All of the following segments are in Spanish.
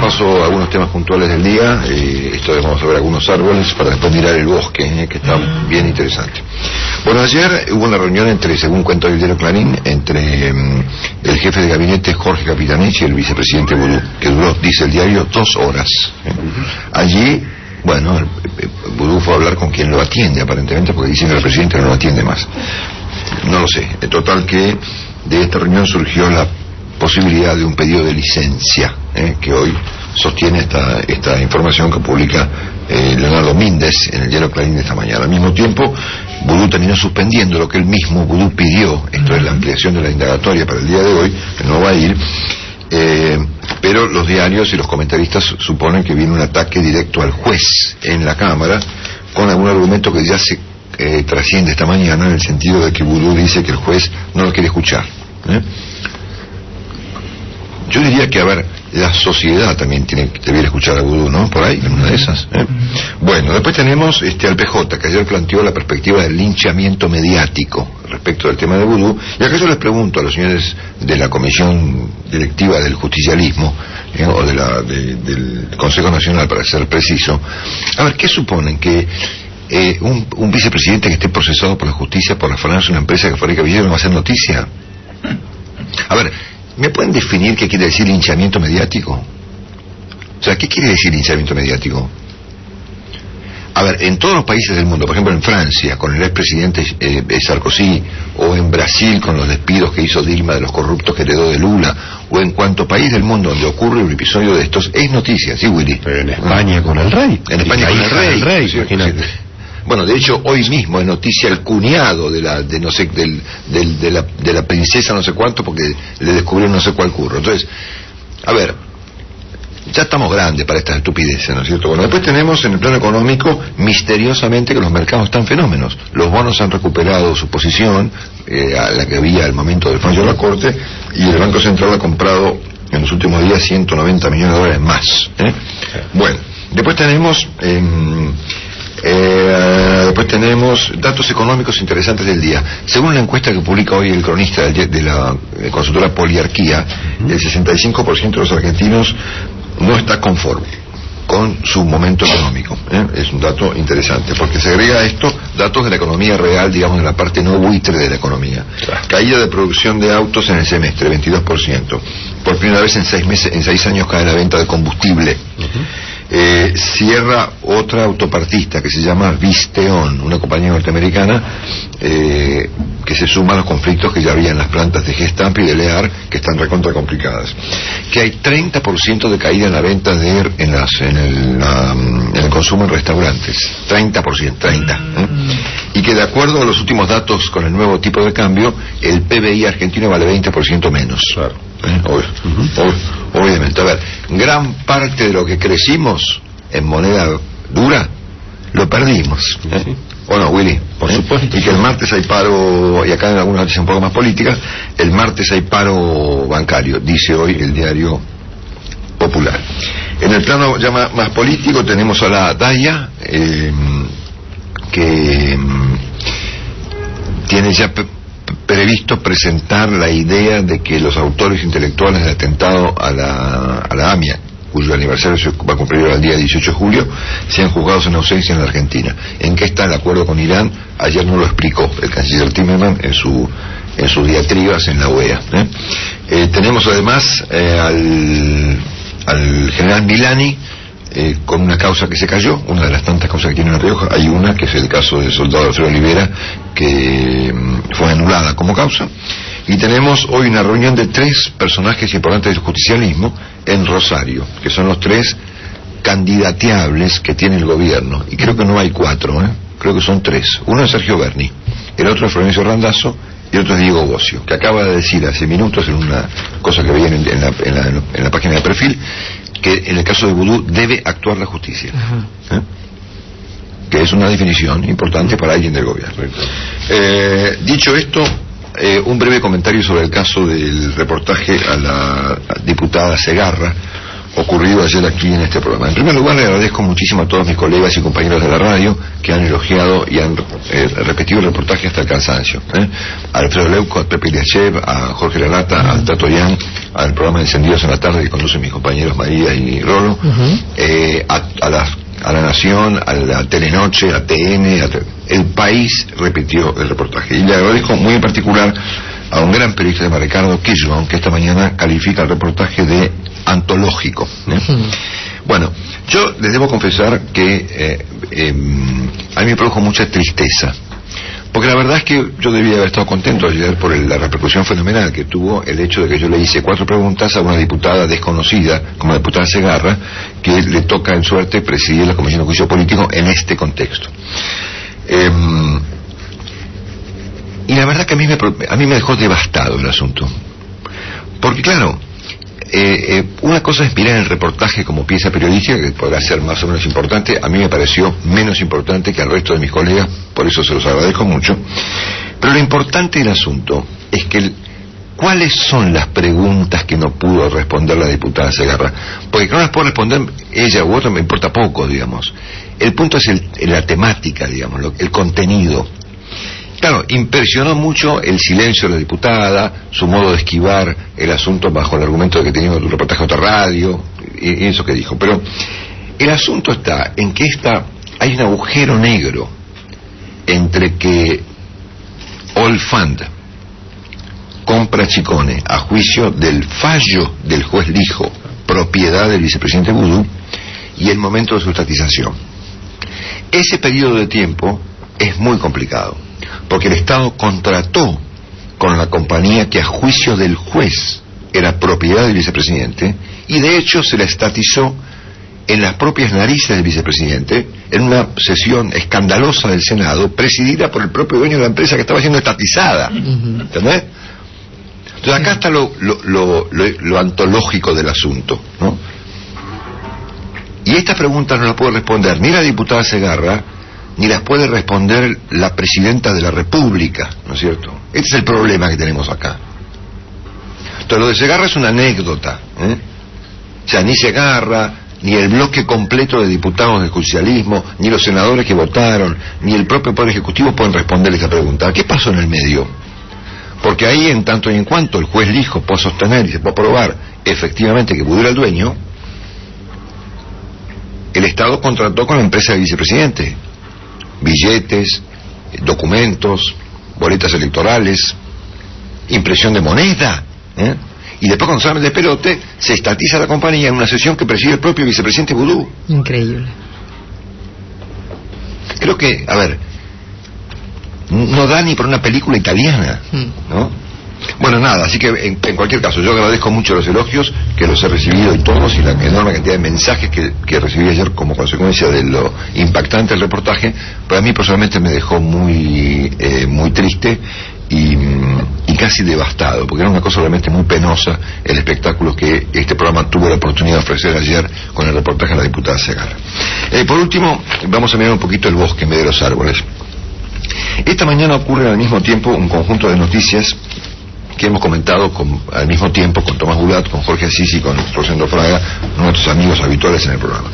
repaso algunos temas puntuales del día. Vamos a ver algunos árboles para después mirar el bosque, que está bien interesante. Bueno, ayer hubo una reunión según cuenta el diario Clarín, entre el jefe de gabinete Jorge Capitanich y el vicepresidente Boudou, que duró, dice el diario, 2 horas. Allí, bueno, Boudou fue a hablar con quien lo atiende, aparentemente, porque dicen que el presidente no lo atiende más. No lo sé. En total que de esta reunión surgió la posibilidad de un pedido de licencia, que hoy sostiene esta información que publica Leonardo Míndez en el diario Clarín de esta mañana. Al mismo tiempo, Boudou terminó suspendiendo lo que él mismo, Boudou, pidió, esto es la ampliación de la indagatoria para el día de hoy, que no va a ir, pero los diarios y los comentaristas suponen que viene un ataque directo al juez en la Cámara, con algún argumento que ya se trasciende esta mañana, en el sentido de que Boudou dice que el juez no lo quiere escuchar. Yo diría que, a ver, la sociedad también debiera escuchar a Boudou, ¿no? Por ahí, en una de esas. Bueno, después tenemos al PJ, que ayer planteó la perspectiva del linchamiento mediático respecto del tema de Boudou. Y acá yo les pregunto a los señores de la comisión directiva del justicialismo, o del Consejo Nacional, para ser preciso, a ver, ¿qué suponen? Que un vicepresidente que esté procesado por la justicia por afanarse una empresa que fabrica billetes no va a hacer noticia. A ver, ¿me pueden definir qué quiere decir linchamiento mediático? O sea, ¿qué quiere decir linchamiento mediático? A ver, en todos los países del mundo, por ejemplo en Francia, con el expresidente Sarkozy, o en Brasil con los despidos que hizo Dilma de los corruptos que heredó de Lula, o en cuanto país del mundo donde ocurre un episodio de estos, es noticia, ¿sí, Willy? Pero en España con el rey. En España con el rey, sí, imagínate. Bueno, de hecho, hoy mismo es noticia el cuñado de la princesa no sé cuánto, porque le descubrieron no sé cuál curro. Entonces, a ver, ya estamos grandes para estas estupideces, ¿no es cierto? Bueno, después tenemos en el plano económico, misteriosamente, que los mercados están fenómenos. Los bonos han recuperado su posición, a la que había al momento del fallo de la Corte, y el Banco Central ha comprado en los últimos días 190 millones de dólares más. Bueno, después tenemos... después tenemos datos económicos interesantes del día. Según la encuesta que publica hoy el cronista de la consultora Poliarquía, el 65% de los argentinos no está conforme con su momento económico. Es un dato interesante, porque se agrega a esto datos de la economía real, digamos, de la parte no buitre de la economía. Caída de producción de autos en el semestre, 22%. Por primera vez en 6 años cae la venta de combustible. Cierra otra autopartista que se llama Visteon, una compañía norteamericana que se suma a los conflictos que ya había en las plantas de Gestamp y de Lear, que están recontra complicadas. Que hay 30% de caída en la venta en el consumo en restaurantes. 30%. Y que de acuerdo a los últimos datos con el nuevo tipo de cambio, el PBI argentino vale 20% menos. Claro. Obviamente. A ver, gran parte de lo que crecimos en moneda dura lo perdimos. ¿O no, Willy? Por supuesto. Y que el martes hay paro, y acá en algunas noticias un poco más políticas, el martes hay paro bancario, dice hoy el diario Popular. En el plano ya más político tenemos a la DAIA, que tiene ya previsto presentar la idea de que los autores intelectuales del atentado a la AMIA, cuyo aniversario se va a cumplir el día 18 de julio, sean juzgados en ausencia en la Argentina. ¿En qué está el acuerdo con Irán? Ayer no lo explicó el canciller Timmermans en sus diatribas en la OEA. Tenemos además al general Milani, con una causa que se cayó, una de las tantas causas que tiene en La Rioja. Hay una que es el caso del soldado Alfredo Olivera, que fue anulada como causa. Y tenemos hoy una reunión de 3 personajes importantes del justicialismo en Rosario, que son los 3 candidateables que tiene el gobierno, y creo que no hay 4, creo que son 3. Uno es Sergio Berni, el otro es Florencio Randazzo, y el otro es Diego Bocio, que acaba de decir hace minutos en una cosa que veía en la página de perfil, que en el caso de Boudou debe actuar la justicia. Que es una definición importante para alguien del gobierno. Dicho esto, un breve comentario sobre el caso del reportaje a la diputada Segarra, ocurrido ayer aquí en este programa. En primer lugar, le agradezco muchísimo a todos mis colegas y compañeros de la radio que han elogiado y han repetido el reportaje hasta el cansancio. A Alfredo Leuco, a Pepe Iliachev, a Jorge Larrata, a Tato Yan, al programa Encendidos en la Tarde que conducen mis compañeros María y Rolo, a La Nación, a la Telenoche, a TN, El País repitió el reportaje. Y le agradezco muy en particular a un gran periodista de Ricardo Kirchhoff, que esta mañana califica el reportaje de antológico. Bueno, yo les debo confesar que a mí me produjo mucha tristeza, porque la verdad es que yo debía haber estado contento ayer por la repercusión fenomenal que tuvo el hecho de que yo le hice 4 preguntas a una diputada desconocida, como la diputada Segarra, que le toca en suerte presidir la Comisión de Juicio Político en este contexto. Y la verdad que a mí me dejó devastado el asunto, porque claro, una cosa es mirar el reportaje como pieza periodística, que podrá ser más o menos importante. A mí me pareció menos importante que al resto de mis colegas, por eso se los agradezco mucho. Pero lo importante del asunto es que ¿cuáles son las preguntas que no pudo responder la diputada Segarra? Porque que no las puede responder ella u otra me importa poco, digamos. El punto es la temática, digamos, el contenido. Claro, impresionó mucho el silencio de la diputada, su modo de esquivar el asunto bajo el argumento de que tenía un reportaje de otra radio, y eso que dijo. Pero el asunto está en que hay un agujero negro entre que All Fund compra Chicone a juicio del fallo del juez Lijo, propiedad del vicepresidente Vudú, y el momento de su estatización. Ese periodo de tiempo es muy complicado, porque el Estado contrató con la compañía que a juicio del juez era propiedad del vicepresidente, y de hecho se la estatizó en las propias narices del vicepresidente, en una sesión escandalosa del Senado, presidida por el propio dueño de la empresa que estaba siendo estatizada. ¿Entendés? Entonces acá está lo antológico del asunto, ¿no? Y esta pregunta no la puede responder ni la diputada Segarra, ni las puede responder la presidenta de la República, ¿no es cierto? Este es el problema que tenemos acá. Entonces lo de Segarra es una anécdota, O sea, ni Segarra, ni el bloque completo de diputados del justicialismo, ni los senadores que votaron, ni el propio Poder Ejecutivo pueden responder esta pregunta. ¿Qué pasó en el medio? Porque ahí, en tanto y en cuanto el juez Lijo puede sostener y se puede probar efectivamente que Vudú era el dueño, el Estado contrató con la empresa del vicepresidente billetes, documentos, boletas electorales, impresión de moneda, y después cuando sale de pelote se estatiza la compañía en una sesión que preside el propio vicepresidente Vudú. Increíble. Creo que, a ver, no da ni por una película italiana, ¿no? Bueno, nada, así que en cualquier caso yo agradezco mucho los elogios, que los he recibido y todos, y la enorme cantidad de mensajes que recibí ayer como consecuencia de lo impactante del reportaje. Pero a mí personalmente me dejó muy triste y casi devastado, porque era una cosa realmente muy penosa el espectáculo que este programa tuvo la oportunidad de ofrecer ayer con el reportaje de la diputada Segarra. Por último, vamos a mirar un poquito el bosque en medio de los árboles. Esta mañana ocurre al mismo tiempo un conjunto de noticias que hemos comentado al mismo tiempo con Tomás Bulat, con Jorge Asís y con Rosendo Fraga, nuestros amigos habituales en el programa.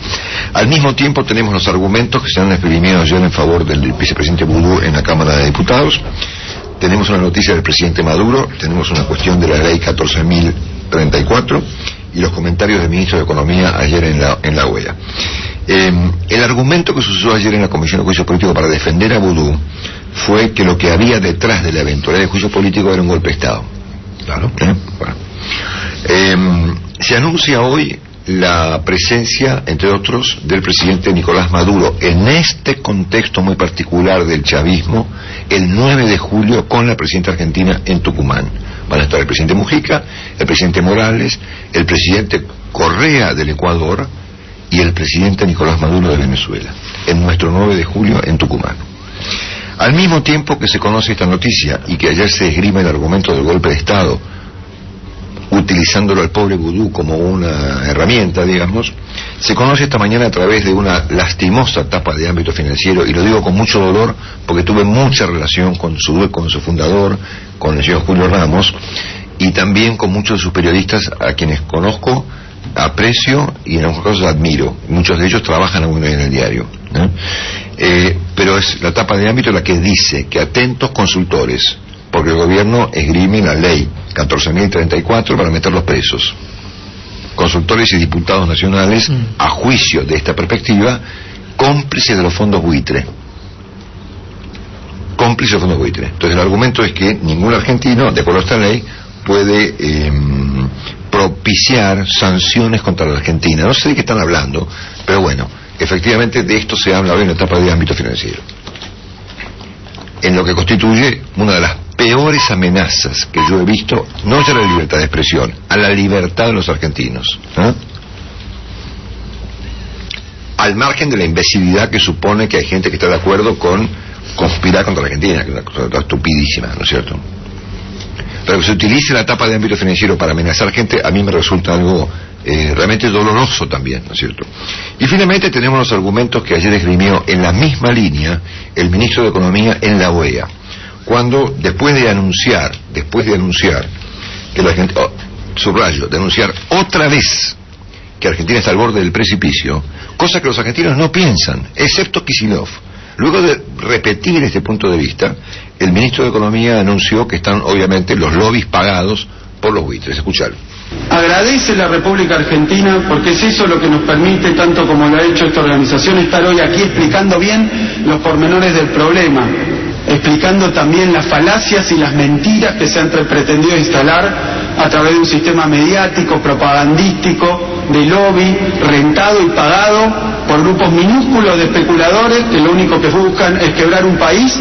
Al mismo tiempo tenemos los argumentos que se han exprimido ayer en favor del vicepresidente Vudú en la Cámara de Diputados. Tenemos una noticia del presidente Maduro, tenemos una cuestión de la ley 14.034 y los comentarios del ministro de Economía ayer en la OEA. El argumento que sucedió ayer en la Comisión de Juicio Político para defender a Vudú fue que lo que había detrás de la eventualidad de juicio político era un golpe de Estado. Claro. Bueno. Se anuncia hoy la presencia, entre otros, del presidente Nicolás Maduro en este contexto muy particular del chavismo, el 9 de julio con la presidenta argentina en Tucumán. Van a estar el presidente Mujica, el presidente Morales, el presidente Correa del Ecuador y el presidente Nicolás Maduro de Venezuela, en nuestro 9 de julio en Tucumán. Al mismo tiempo que se conoce esta noticia y que ayer se esgrime el argumento del golpe de Estado, utilizándolo al pobre Vudú como una herramienta, digamos, se conoce esta mañana a través de una lastimosa etapa de ámbito financiero, y lo digo con mucho dolor porque tuve mucha relación con su fundador, con el señor Julio Ramos, y también con muchos de sus periodistas a quienes conozco, aprecio y en algunos casos admiro. Muchos de ellos trabajan aún en el diario, ¿no? Pero es la etapa de ámbito la que dice que atentos consultores porque el gobierno esgrime la ley 14.034 para meter los presos. Consultores y diputados nacionales, a juicio de esta perspectiva, cómplices de los fondos buitre. Cómplices de los fondos buitre. Entonces el argumento es que ningún argentino, de acuerdo a esta ley, puede propiciar sanciones contra la Argentina. No sé de qué están hablando, pero bueno, efectivamente de esto se habla hoy en la etapa de ámbito financiero. En lo que constituye una de las peores amenazas que yo he visto, no ya a la libertad de expresión, a la libertad de los argentinos. Al margen de la imbecilidad que supone que hay gente que está de acuerdo con conspirar contra la Argentina, que es una cosa estupidísima, ¿no es cierto? Pero que se utilice la etapa de ámbito financiero para amenazar gente, a mí me resulta algo realmente doloroso también, ¿no es cierto? Y finalmente tenemos los argumentos que ayer esgrimió en la misma línea el ministro de Economía en la OEA, cuando después de anunciar que la Argentina, subrayo, de anunciar otra vez que Argentina está al borde del precipicio, cosa que los argentinos no piensan, excepto Kicillof. Luego de repetir este punto de vista, el ministro de Economía anunció que están obviamente los lobbies pagados por los buitres. Escuchalo. Agradece la República Argentina porque es eso lo que nos permite, tanto como lo ha hecho esta organización, estar hoy aquí explicando bien los pormenores del problema, explicando también las falacias y las mentiras que se han pretendido instalar a través de un sistema mediático, propagandístico, de lobby, rentado y pagado por grupos minúsculos de especuladores que lo único que buscan es quebrar un país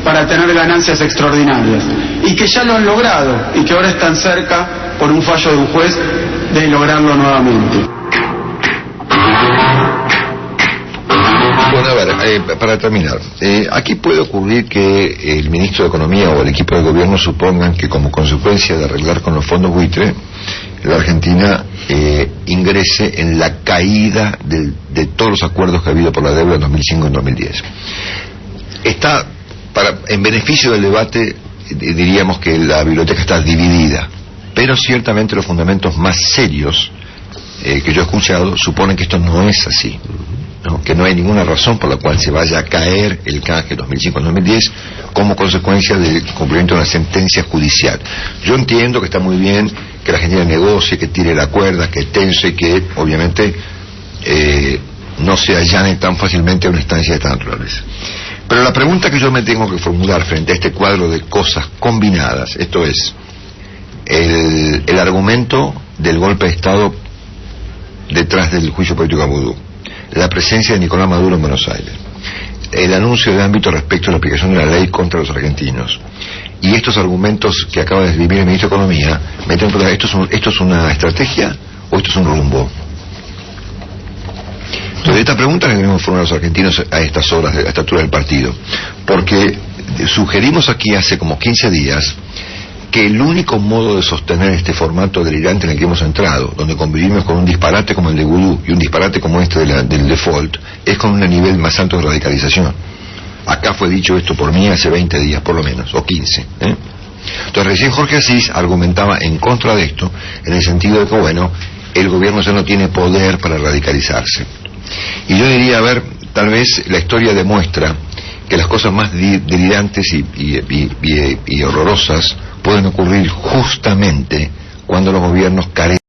para tener ganancias extraordinarias, y que ya lo han logrado y que ahora están cerca, por un fallo de un juez, de lograrlo nuevamente. Bueno, a ver, para terminar, aquí puede ocurrir que el ministro de Economía o el equipo de gobierno supongan que como consecuencia de arreglar con los fondos buitre, la Argentina ingrese en la caída de todos los acuerdos que ha habido por la deuda en 2005 y en 2010. En beneficio del debate, diríamos que la biblioteca está dividida, pero ciertamente los fundamentos más serios que yo he escuchado suponen que esto no es así, ¿no? Que no hay ninguna razón por la cual se vaya a caer el canje 2005-2010 como consecuencia del cumplimiento de una sentencia judicial. Yo entiendo que está muy bien que la Argentina negocie, que tire la cuerda, que tense y que obviamente no se allane tan fácilmente a una instancia de esta naturaleza. Pero la pregunta que yo me tengo que formular frente a este cuadro de cosas combinadas, esto es, el argumento del golpe de Estado detrás del juicio político a Vudú, la presencia de Nicolás Maduro en Buenos Aires, el anuncio de ámbito respecto a la aplicación de la ley contra los argentinos, y estos argumentos que acaba de escribir el ministro de Economía, me tengo que preguntar, ¿esto es una estrategia o esto es un rumbo? Entonces, esta pregunta la queremos formar a los argentinos a estas horas, a esta altura del partido, porque sugerimos aquí hace como 15 días que el único modo de sostener este formato delirante en el que hemos entrado, donde convivimos con un disparate como el de Vudú y un disparate como este del default, es con un nivel más alto de radicalización. Acá fue dicho esto por mí hace 20 días, por lo menos, o 15. Entonces recién Jorge Asís argumentaba en contra de esto, en el sentido de que, bueno, el gobierno ya no tiene poder para radicalizarse. Y yo diría, a ver, tal vez la historia demuestra que las cosas más delirantes y horrorosas pueden ocurrir justamente cuando los gobiernos carecen